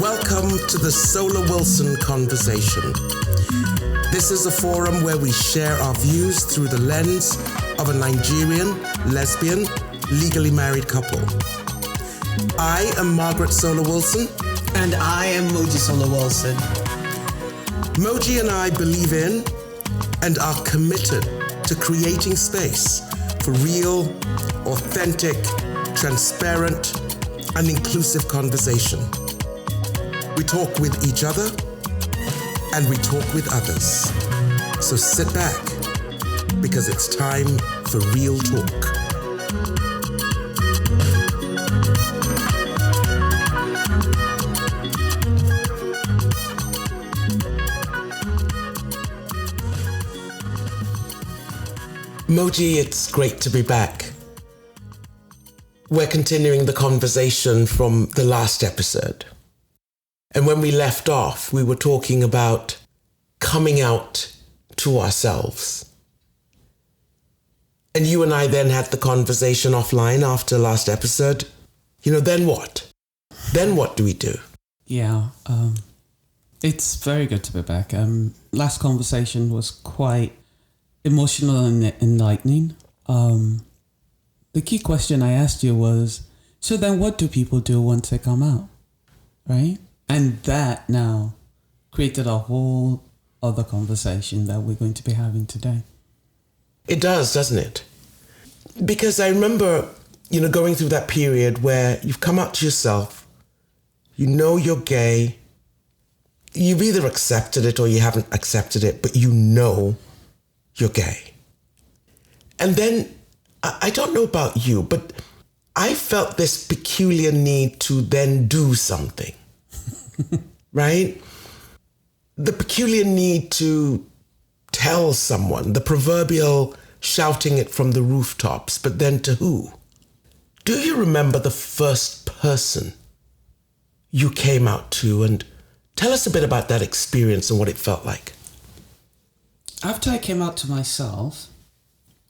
Welcome to the Solar Wilson Conversation. This is a forum where we share our views through the lens of a Nigerian, lesbian, legally married couple. I am Margaret Solar Wilson. And I am Moji Solar Wilson. Moji and I believe in and are committed to creating space for real, authentic, transparent, and inclusive conversation. We talk with each other and we talk with others. So sit back because it's time for real talk. Moji, it's great to be back. We're continuing the conversation from the last episode. And when we left off, we were talking about coming out to ourselves. And you and I then had the conversation offline after last episode. Then what? Then what do we do? Yeah, it's very good to be back. Last conversation was quite emotional and enlightening. The key question I asked you was, so then what do people do once they come out, right? And that now created a whole other conversation that we're going to be having today. It does, doesn't it? Because I remember, going through that period where you've come out to yourself, you know you're gay, you've either accepted it or you haven't accepted it, but you know you're gay. And then, I don't know about you, but I felt this peculiar need to then do something, right? The peculiar need to tell someone, the proverbial shouting it from the rooftops, but then to who? Do you remember the first person you came out to? And tell us a bit about that experience and what it felt like. After I came out to myself,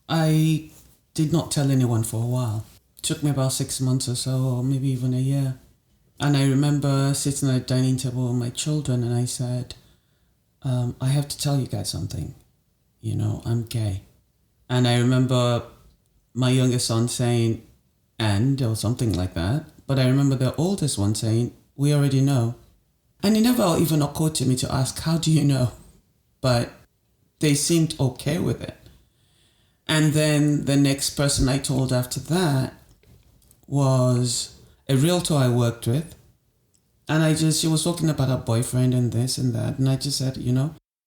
I did not tell anyone for a while. It took me about 6 months or so, or maybe even a year. And I remember sitting at a dining table with my children and I said, I have to tell you guys something. I'm gay. And I remember my youngest son saying, or something like that. But I remember the oldest one saying, we already know. And it never even occurred to me to ask, how do you know? But they seemed okay with it. And then the next person I told after that was a realtor I worked with. And she was talking about her boyfriend and this and that. And I just said,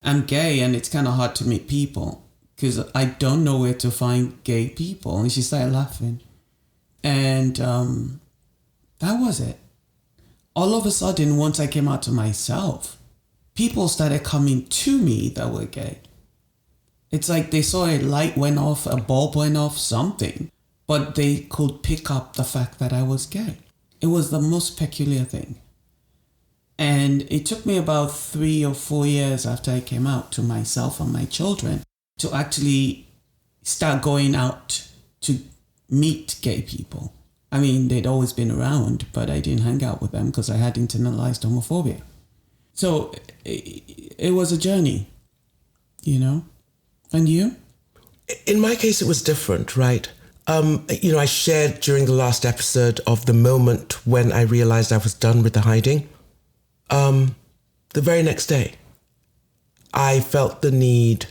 I'm gay and it's kind of hard to meet people because I don't know where to find gay people. And she started laughing. And that was it. All of a sudden, once I came out to myself, people started coming to me that were gay. It's like they saw a light went off, a bulb went off, something. But they could pick up the fact that I was gay. It was the most peculiar thing. And it took me about 3 or 4 years after I came out to myself and my children to actually start going out to meet gay people. I mean, they'd always been around, but I didn't hang out with them because I had internalized homophobia. So it was a journey, And you? In my case, it was different, right? I shared during the last episode of the moment when I realized I was done with the hiding. The very next day, I felt the need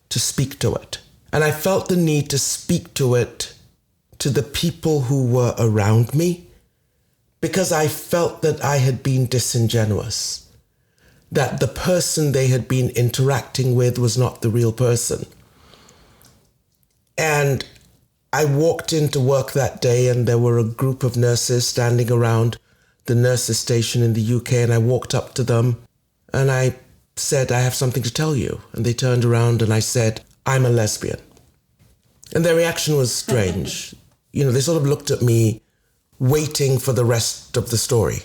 to speak to it. And I felt the need to speak to it to the people who were around me because I felt that I had been disingenuous, that the person they had been interacting with was not the real person. And I walked into work that day and there were a group of nurses standing around the nurses station in the UK, and I walked up to them and I said, I have something to tell you. And they turned around and I said, I'm a lesbian. And their reaction was strange. They sort of looked at me waiting for the rest of the story.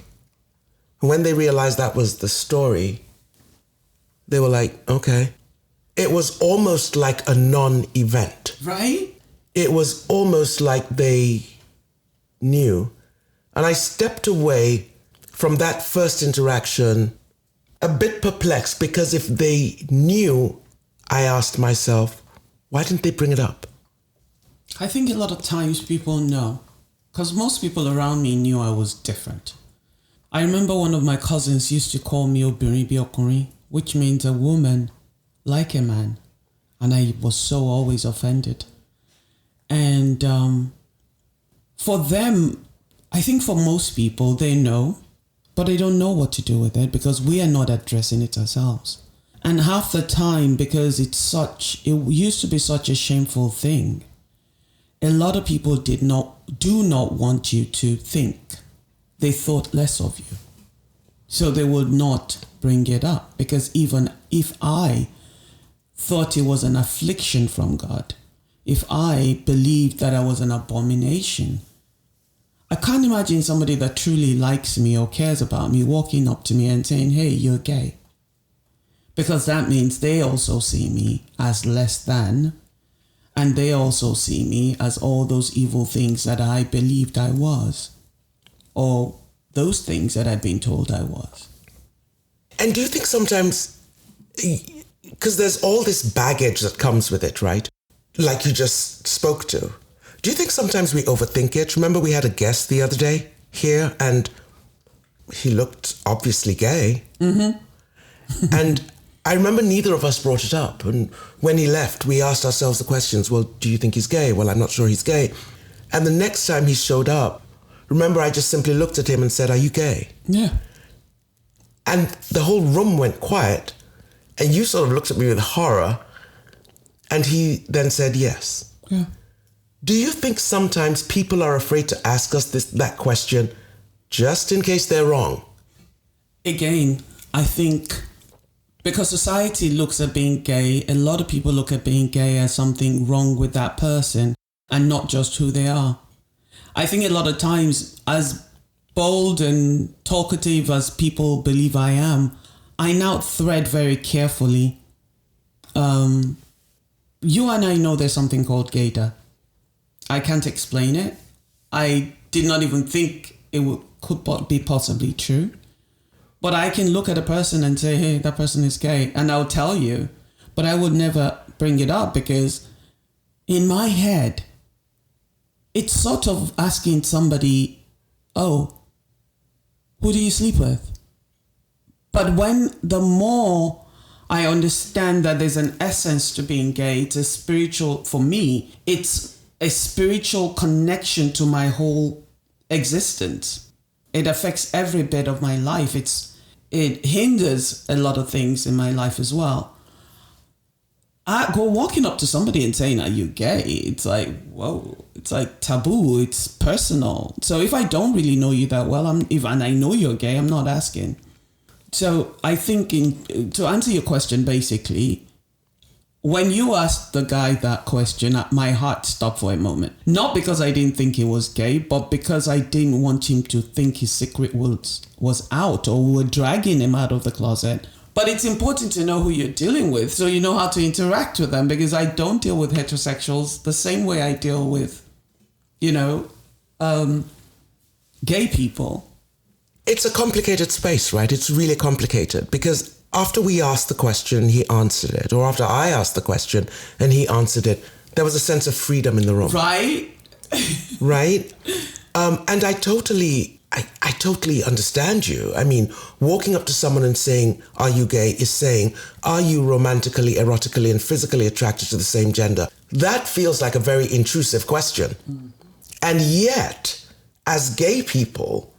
And when they realized that was the story, they were like, okay. It was almost like a non-event. Right? It was almost like they knew. And I stepped away from that first interaction, a bit perplexed, because if they knew, I asked myself, why didn't they bring it up? I think a lot of times people know, because most people around me knew I was different. I remember one of my cousins used to call me Obìnrin bí ọkùnrin, which means a woman like a man. And I was so always offended. And for them, I think for most people, they know, but they don't know what to do with it because we are not addressing it ourselves. And half the time, because it used to be such a shameful thing, a lot of people do not want you to think. They thought less of you. So they would not bring it up, because even if I thought it was an affliction from God, if I believed that I was an abomination, I can't imagine somebody that truly likes me or cares about me walking up to me and saying, hey, you're gay. Because that means they also see me as less than, and they also see me as all those evil things that I believed I was, or those things that I'd been told I was. And do you think sometimes, because there's all this baggage that comes with it, right? Like you just spoke to. Do you think sometimes we overthink it? Remember we had a guest the other day here and he looked obviously gay. Mm-hmm. And I remember neither of us brought it up. And when he left, we asked ourselves the questions, well, do you think he's gay? Well, I'm not sure he's gay. And the next time he showed up, remember I just simply looked at him and said, are you gay? Yeah. And the whole room went quiet. And you sort of looked at me with horror. And he then said yes. Yeah. Do you think sometimes people are afraid to ask us that question just in case they're wrong? Again, I think because society looks at being gay, a lot of people look at being gay as something wrong with that person and not just who they are. I think a lot of times, as bold and talkative as people believe I am, I now thread very carefully. You and I know there's something called gaydar. I can't explain it. I did not even think it could be possibly true. But I can look at a person and say, hey, that person is gay. And I'll tell you. But I would never bring it up because in my head, it's sort of asking somebody, oh, who do you sleep with? But the more I understand that there's an essence to being gay, it's a spiritual, for me, it's a spiritual connection to my whole existence. It affects every bit of my life. It hinders a lot of things in my life as well. I go walking up to somebody and saying, are you gay? It's like, whoa, it's like taboo. It's personal. So if I don't really know you that well, and I know you're gay, I'm not asking. So I think to answer your question, basically, when you asked the guy that question, my heart stopped for a moment. Not because I didn't think he was gay, but because I didn't want him to think his secret was out or we were dragging him out of the closet. But it's important to know who you're dealing with so you know how to interact with them, because I don't deal with heterosexuals the same way I deal with, gay people. It's a complicated space, right? It's really complicated because after we asked the question, he answered it. Or after I asked the question and he answered it, there was a sense of freedom in the room. Right? Right? And I totally understand you. I mean, walking up to someone and saying, are you gay, is saying, are you romantically, erotically, and physically attracted to the same gender? That feels like a very intrusive question. Mm-hmm. And yet, as gay people,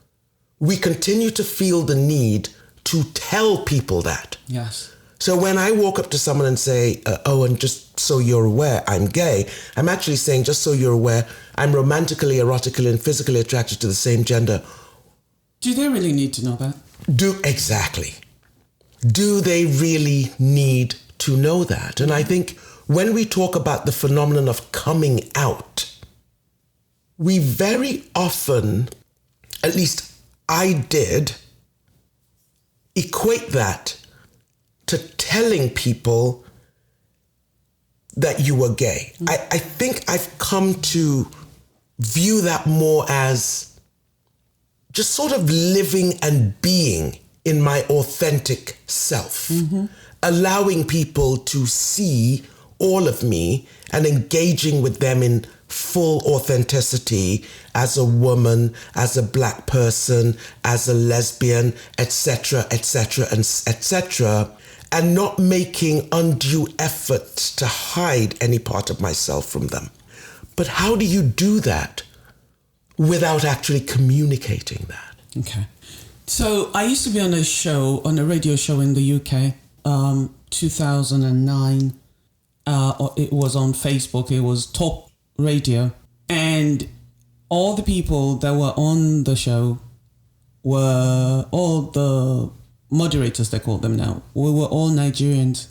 we continue to feel the need to tell people that. Yes. So when I walk up to someone and say, and just so you're aware, I'm gay, I'm actually saying, just so you're aware, I'm romantically, erotically, and physically attracted to the same gender. Do they really need to know that? Exactly. Do they really need to know that? And I think when we talk about the phenomenon of coming out, we very often, at least I did, equate that to telling people that you were gay. I think I've come to view that more as just sort of living and being in my authentic self, allowing people to see all of me and engaging with them in full authenticity as a woman, as a Black person, as a lesbian, etc., etc., and etc., and not making undue efforts to hide any part of myself from them. But how do you do that without actually communicating that? Okay. So I used to be on a radio show in the UK, 2009. It was on Facebook. It was Talk Radio. And all the people that were on the show were all the moderators, they call them now. We were all Nigerians,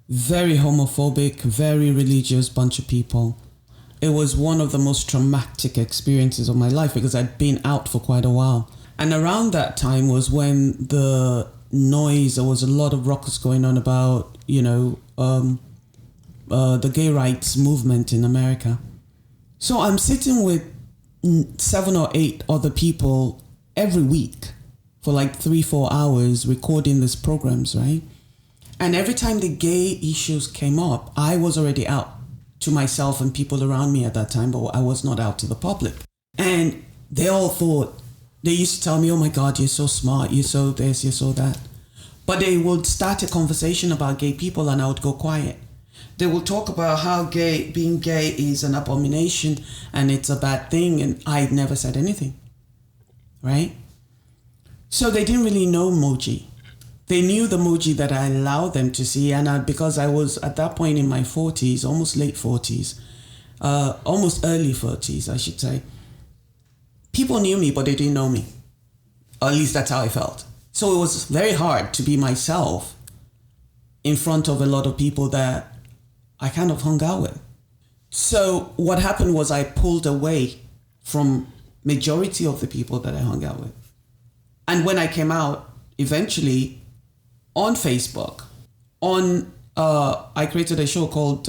very homophobic, very religious bunch of people. It was one of the most traumatic experiences of my life because I'd been out for quite a while. And around that time was when there was a lot of ruckus going on about, the gay rights movement in America. So I'm sitting with 7 or 8 other people every week for like 3-4 hours recording these programs, right? And every time the gay issues came up, I was already out to myself and people around me at that time, but I was not out to the public. And they all thought, they used to tell me, oh my God, you're so smart, you're so this, you're so that. But they would start a conversation about gay people and I would go quiet. They will talk about how being gay is an abomination and it's a bad thing, and I never said anything, right? So they didn't really know Moji. They knew the Moji that I allowed them to see, and because I was at that point in my 40s, almost late 40s, almost early 40s, I should say. People knew me, but they didn't know me. Or at least that's how I felt. So it was very hard to be myself in front of a lot of people that I kind of hung out with. So what happened was I pulled away from majority of the people that I hung out with. And when I came out, eventually, on Facebook, I created a show called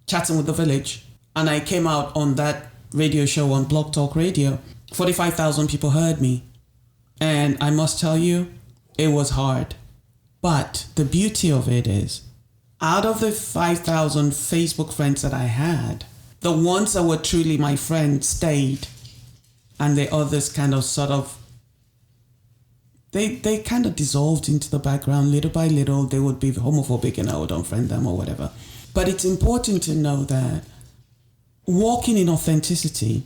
Chatting with the Village, and I came out on that radio show on Blog Talk Radio. 45,000 people heard me. And I must tell you, it was hard. But the beauty of it is, out of the 5,000 Facebook friends that I had, the ones that were truly my friends stayed, and the others kind of sort of, they kind of dissolved into the background. Little by little, they would be homophobic and I would unfriend them or whatever. But it's important to know that walking in authenticity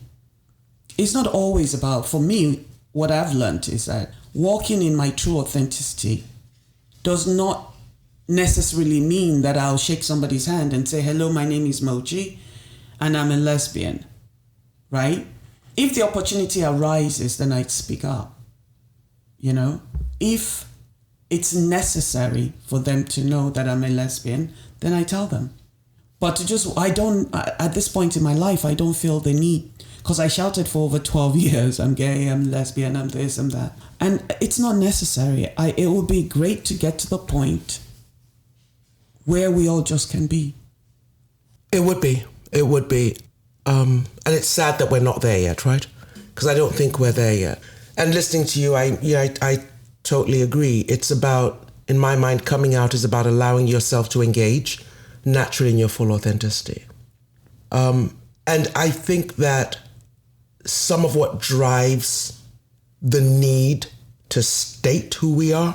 is not always about, for me, what I've learned is that walking in my true authenticity does not necessarily mean that I'll shake somebody's hand and say, hello, my name is Moji and I'm a lesbian, right? If the opportunity arises, then I'd speak up, If it's necessary for them to know that I'm a lesbian, then I tell them. But at this point in my life, I don't feel the need, because I shouted for over 12 years, I'm gay, I'm lesbian, I'm this, I'm that. And it's not necessary. It would be great to get to the point where we all just can be. It would be. And it's sad that we're not there yet, right? Because I don't think we're there yet. And listening to you, I totally agree. It's about, in my mind, coming out is about allowing yourself to engage naturally in your full authenticity. And I think that some of what drives the need to state who we are,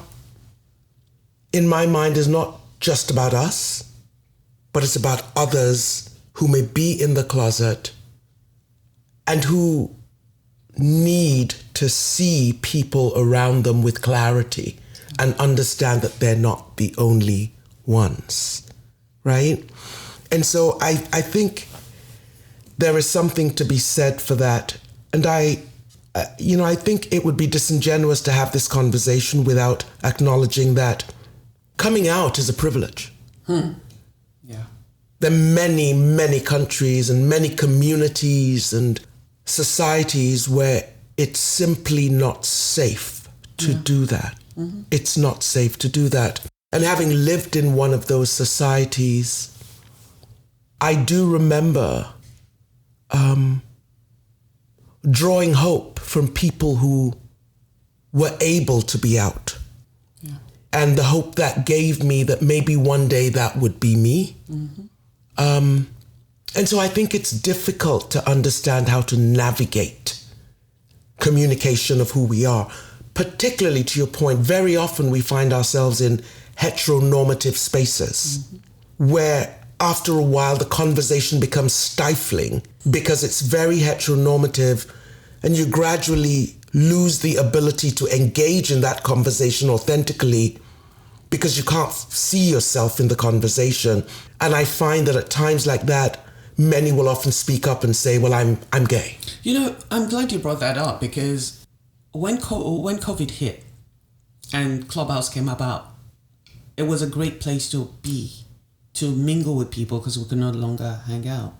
in my mind, is not just about us, but it's about others who may be in the closet and who need to see people around them with clarity and understand that they're not the only ones, right? And so I think there is something to be said for that. And I think it would be disingenuous to have this conversation without acknowledging that coming out is a privilege. Yeah. There are many, many countries and many communities and societies where it's simply not safe to do that. Mm-hmm. It's not safe to do that. And having lived in one of those societies, I do remember drawing hope from people who were able to be out. Yeah. And the hope that gave me that maybe one day that would be me. Mm-hmm. And so I think it's difficult to understand how to navigate communication of who we are. Particularly to your point, very often we find ourselves in heteronormative spaces where after a while the conversation becomes stifling because it's very heteronormative and you gradually lose the ability to engage in that conversation authentically because you can't see yourself in the conversation. And I find that at times like that, many will often speak up and say, well, I'm gay. You know, I'm glad you brought that up because when COVID hit and Clubhouse came about, it was a great place to be, to mingle with people because we could no longer hang out.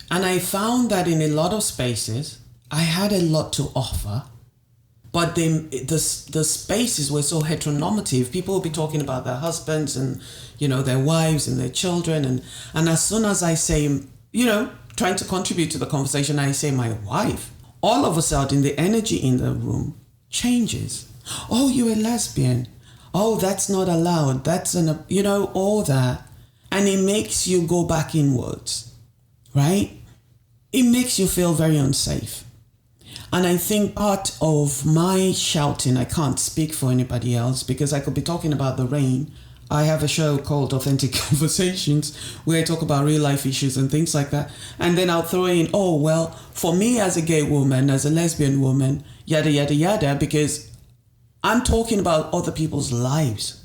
And I found that in a lot of spaces, I had a lot to offer, but the spaces were so heteronormative. People would be talking about their husbands and, you know, their wives and their children. And as soon as I say, you know, trying to contribute to the conversation, I say my wife, all of a sudden the energy in the room changes. Oh, you're a lesbian. Oh, that's not allowed. That's you know, all that. And it makes you go back inwards, right? It makes you feel very unsafe. And I think part of my shouting, I can't speak for anybody else because I could be talking about the rain. I have a show called Authentic Conversations where I talk about real life issues and things like that. And then I'll throw in, oh, well, for me as a gay woman, as a lesbian woman, yada, yada, yada, because I'm talking about other people's lives.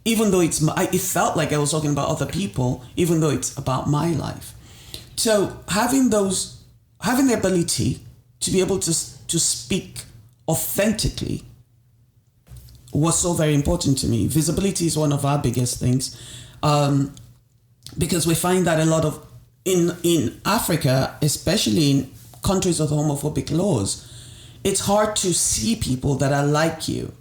Even though it felt like I was talking about other people, even though it's about my life. So having the ability to be able to speak authentically was so very important to me. Visibility is one of our biggest things, because we find that a lot of in Africa, especially in countries with homophobic laws, it's hard to see people that are like you.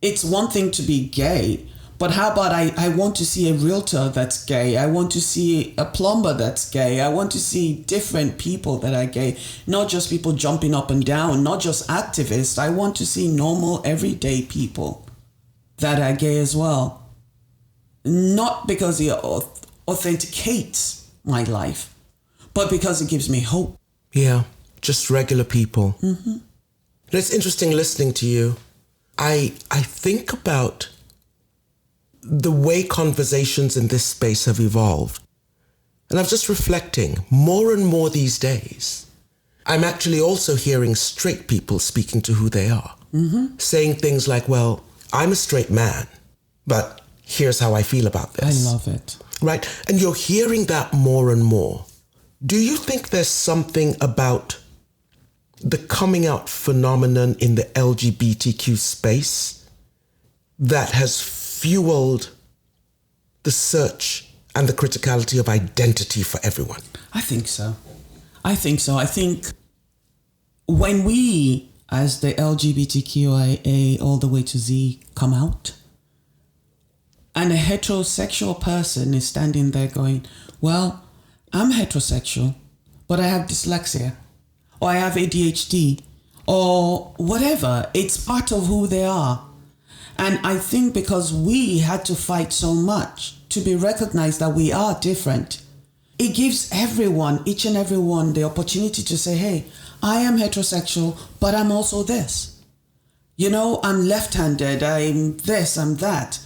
It's one thing to be gay, but how about I want to see a realtor that's gay? I want to see a plumber that's gay. I want to see different people that are gay, not just people jumping up and down, not just activists. I want to see normal, everyday people that are gay as well. Not because it authenticates my life, but because it gives me hope. Yeah, just regular people. Mm-hmm. And it's interesting listening to you. I think about the way conversations in this space have evolved. And I'm just reflecting, more and more these days, I'm actually also hearing straight people speaking to who they are. Mm-hmm. Saying things like, well, I'm a straight man, but here's how I feel about this. I love it. Right? And you're hearing that more and more. Do you think there's something about the coming out phenomenon in the LGBTQ space that has fueled the search and the criticality of identity for everyone? I think so. I think when we, as the LGBTQIA all the way to Z, come out, and a heterosexual person is standing there going, well, I'm heterosexual, but I have dyslexia, or I have ADHD, or whatever. It's part of who they are. And I think because we had to fight so much to be recognized that we are different, it gives everyone, each and every one, the opportunity to say, hey, I am heterosexual, but I'm also this. You know, I'm left-handed, I'm this, I'm that.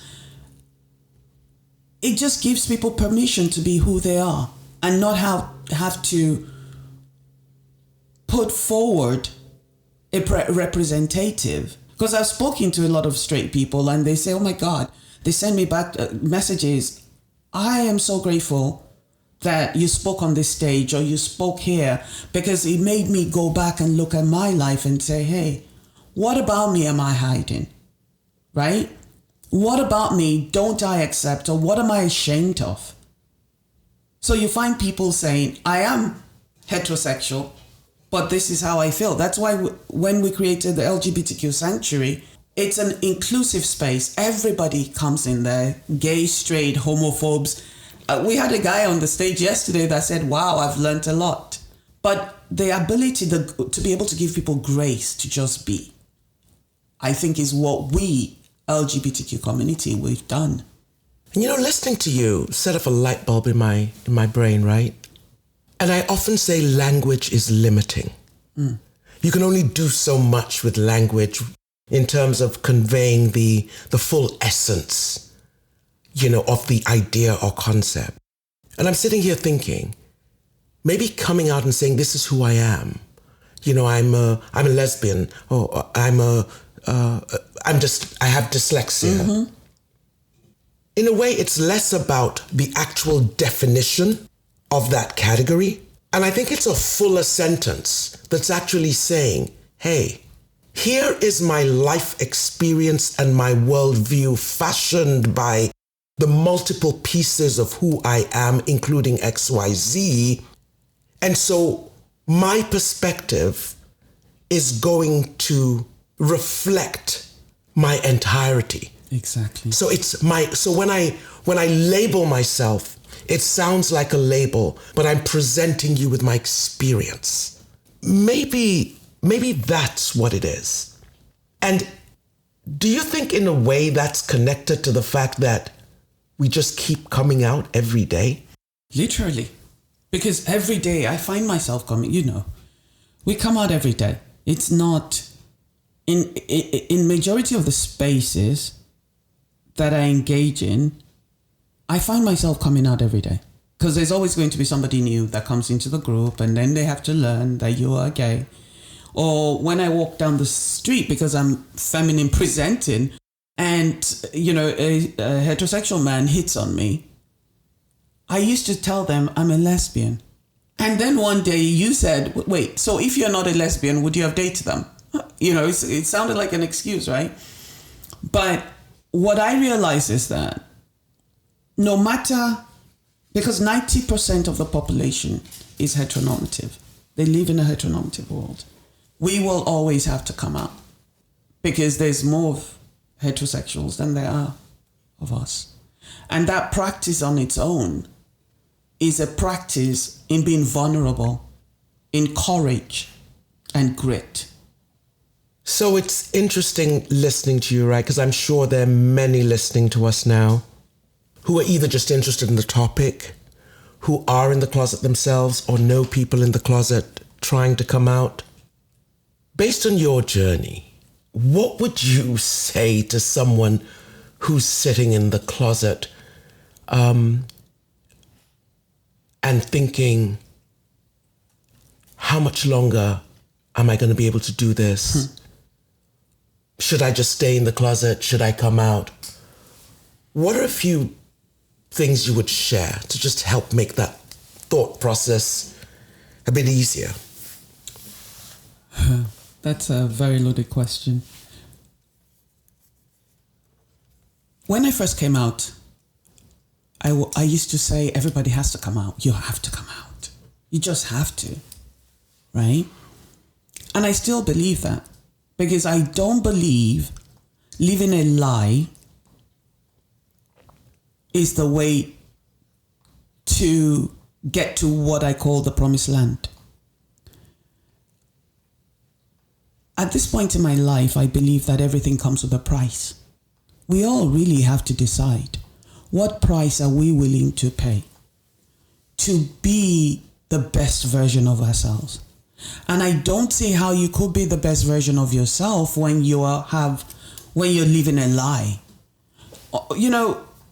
It just gives people permission to be who they are and not have to put forward a representative. Because I've spoken to a lot of straight people and they say, oh my God, they send me back messages. I am so grateful that you spoke on this stage or you spoke here, because it made me go back and look at my life and say, hey, what about me am I hiding? Right? What about me don't I accept, or what am I ashamed of? So you find people saying, I am heterosexual, but this is how I feel. That's why when we created the LGBTQ Sanctuary, it's an inclusive space. Everybody comes in there, gay, straight, homophobes. We had a guy on the stage yesterday that said, wow, I've learned a lot. But the ability to be able to give people grace to just be, I think, is what we, LGBTQ community, we've done. And listening to you set off a light bulb in my brain, right? And I often say language is limiting. You can only do so much with language in terms of conveying the full essence, of the idea or concept. And I'm sitting here thinking, maybe coming out and saying, this is who I am. I'm a lesbian, or I have dyslexia. Mm-hmm. In a way, it's less about the actual definition of that category. And I think it's a fuller sentence that's actually saying, hey, here is my life experience and my worldview fashioned by the multiple pieces of who I am, including XYZ. And so my perspective is going to reflect my entirety. Exactly. So when I label myself, it sounds like a label, but I'm presenting you with my experience. Maybe that's what it is. And do you think in a way that's connected to the fact that we just keep coming out every day? Literally. Because every day I find myself coming, we come out every day. It's not, in majority of the spaces that I engage in, I find myself coming out every day. Because there's always going to be somebody new that comes into the group, and then they have to learn that you are gay. Or when I walk down the street because I'm feminine presenting, and, a heterosexual man hits on me, I used to tell them I'm a lesbian. And then one day you said, wait, so if you're not a lesbian, would you have dated them? It sounded like an excuse, right? But what I realize is that no matter, because 90% of the population is heteronormative. They live in a heteronormative world. We will always have to come out because there's more of heterosexuals than there are of us. And that practice on its own is a practice in being vulnerable, in courage and grit. So it's interesting listening to you, right? Because I'm sure there are many listening to us now who are either just interested in the topic, who are in the closet themselves, or know people in the closet trying to come out. Based on your journey, what would you say to someone who's sitting in the closet and thinking, how much longer am I going to be able to do this? Should I just stay in the closet? Should I come out? What are a few things you would share to just help make that thought process a bit easier? That's a very loaded question. When I first came out, I used to say, everybody has to come out. You have to come out. You just have to, right? And I still believe that because I don't believe living a lie is the way to get to what I call the promised land. At this point in my life, I believe that everything comes with a price. We all really have to decide, what price are we willing to pay to be the best version of ourselves? And I don't see how you could be the best version of yourself when you're living a lie.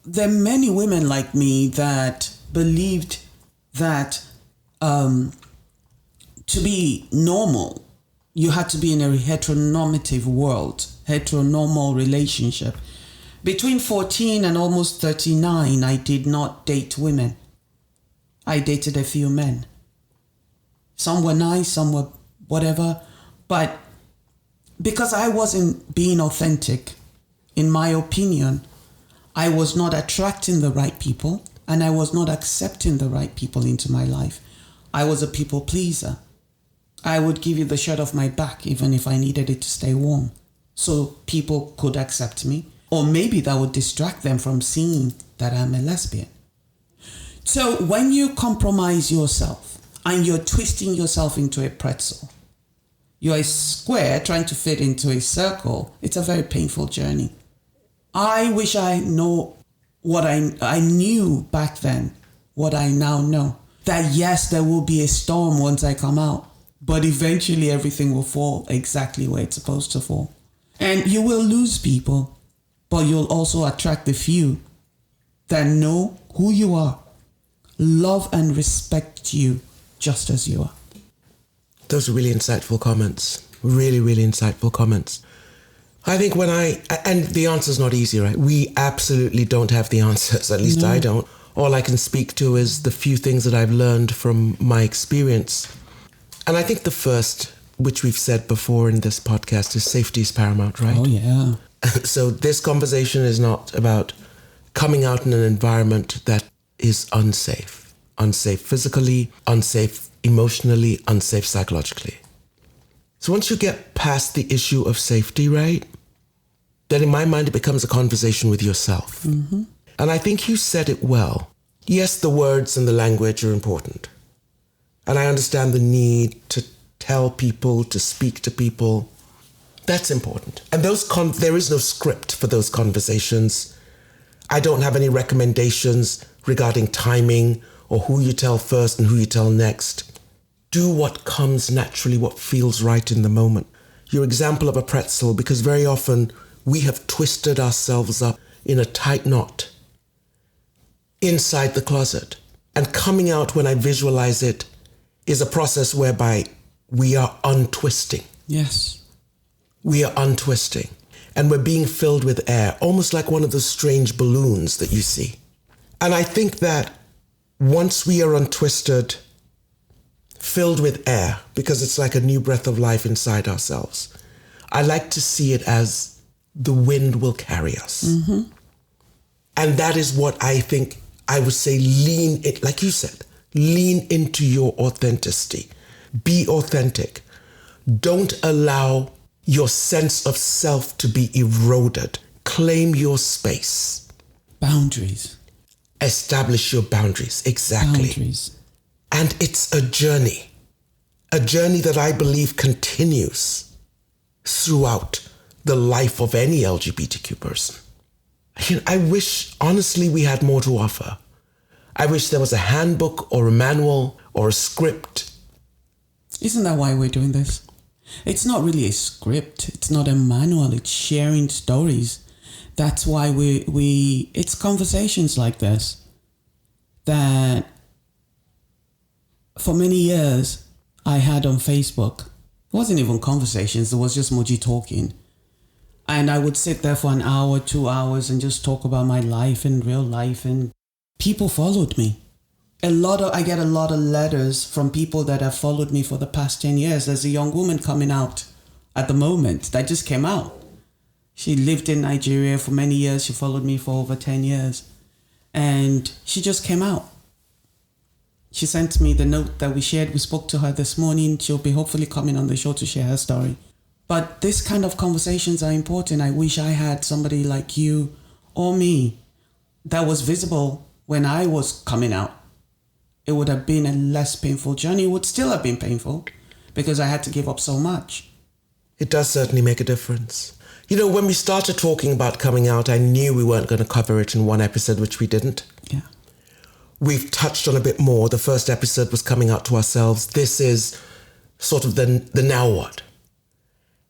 There are many women like me that believed that to be normal, you had to be in a heteronormative world, heteronormal relationship. Between 14 and almost 39, I did not date women. I dated a few men. Some were nice, some were whatever. But because I wasn't being authentic, in my opinion, I was not attracting the right people and I was not accepting the right people into my life. I was a people pleaser. I would give you the shirt off my back even if I needed it to stay warm so people could accept me. Or maybe that would distract them from seeing that I'm a lesbian. So when you compromise yourself, and you're twisting yourself into a pretzel. You're a square trying to fit into a circle. It's a very painful journey. I wish I know what I knew back then, what I now know. That yes, there will be a storm once I come out, but eventually everything will fall exactly where it's supposed to fall. And you will lose people, but you'll also attract the few that know who you are, love and respect you just as you are. Those are really insightful comments. Really, really insightful comments. I think and the answer's not easy, right? We absolutely don't have the answers, at least I don't. All I can speak to is the few things that I've learned from my experience. And I think the first, which we've said before in this podcast, is safety is paramount, right? Oh, yeah. So this conversation is not about coming out in an environment that is unsafe. Unsafe physically, unsafe emotionally, unsafe psychologically. So once you get past the issue of safety, right, then in my mind it becomes a conversation with yourself. Mm-hmm. And I think you said it well. Yes, the words and the language are important. And I understand the need to tell people, to speak to people. That's important. And there is no script for those conversations. I don't have any recommendations regarding timing or who you tell first and who you tell next. Do what comes naturally, what feels right in the moment. Your example of a pretzel, because very often we have twisted ourselves up in a tight knot inside the closet. And coming out, when I visualize it, is a process whereby we are untwisting. Yes. We are untwisting. And we're being filled with air, almost like one of those strange balloons that you see. And I think that once we are untwisted, filled with air, because it's like a new breath of life inside ourselves, I like to see it as the wind will carry us. Mm-hmm. And that is what I think I would say, like you said, lean into your authenticity. Be authentic. Don't allow your sense of self to be eroded. Claim your space. Boundaries. Establish your boundaries. Exactly. Boundaries. And it's a journey that I believe continues throughout the life of any LGBTQ person. I wish, honestly, we had more to offer. I wish there was a handbook or a manual or a script. Isn't that why we're doing this? It's not really a script. It's not a manual. It's sharing stories. That's why it's conversations like this that for many years I had on Facebook. It wasn't even conversations. It was just Moji talking. And I would sit there for an hour, 2 hours and just talk about my life and real life. And people followed me. I get a lot of letters from people that have followed me for the past 10 years. There's a young woman coming out at the moment that just came out. She lived in Nigeria for many years. She followed me for over 10 years. And she just came out. She sent me the note that we shared. We spoke to her this morning. She'll be hopefully coming on the show to share her story. But this kind of conversations are important. I wish I had somebody like you or me that was visible when I was coming out. It would have been a less painful journey. It would still have been painful because I had to give up so much. It does certainly make a difference. When we started talking about coming out, I knew we weren't going to cover it in one episode, which we didn't. Yeah. We've touched on a bit more. The first episode was coming out to ourselves. This is sort of the now what.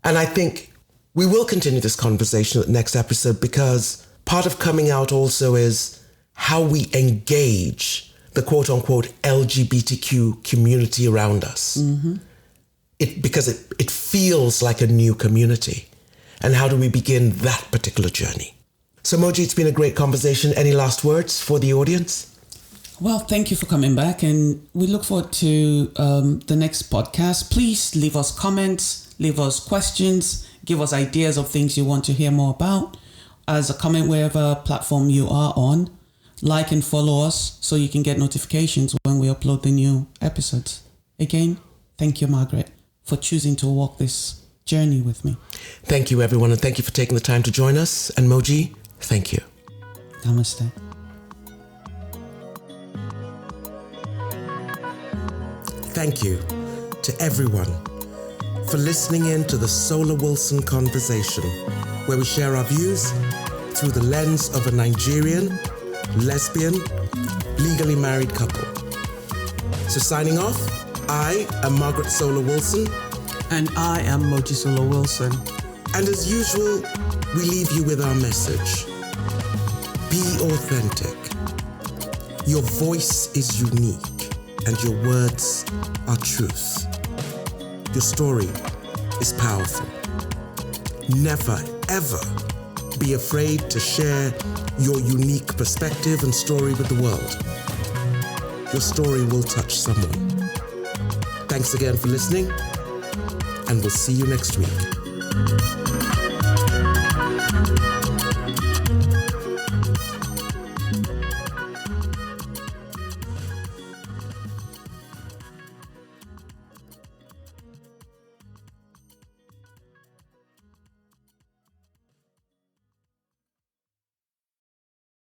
And I think we will continue this conversation at the next episode because part of coming out also is how we engage the quote-unquote LGBTQ community around us. Mm-hmm. Because it feels like a new community. And how do we begin that particular journey? So Moji, it's been a great conversation. Any last words for the audience? Well, thank you for coming back, and we look forward to the next podcast. Please leave us comments, leave us questions, give us ideas of things you want to hear more about. As a comment wherever platform you are on, like and follow us so you can get notifications when we upload the new episodes. Again, thank you, Margaret, for choosing to walk this journey with me. Thank you, everyone, and thank you for taking the time to join us. And Moji, thank you. Namaste. thank you to everyone for listening in to the Solar Wilson Conversation, where we share our views through the lens of a Nigerian, lesbian, legally married couple. So signing off, I am Margaret Solar Wilson. And I am Mojisola Wilson. And as usual, we leave you with our message. Be authentic. Your voice is unique and your words are truth. Your story is powerful. Never, ever be afraid to share your unique perspective and story with the world. Your story will touch someone. Thanks again for listening, and we'll see you next week.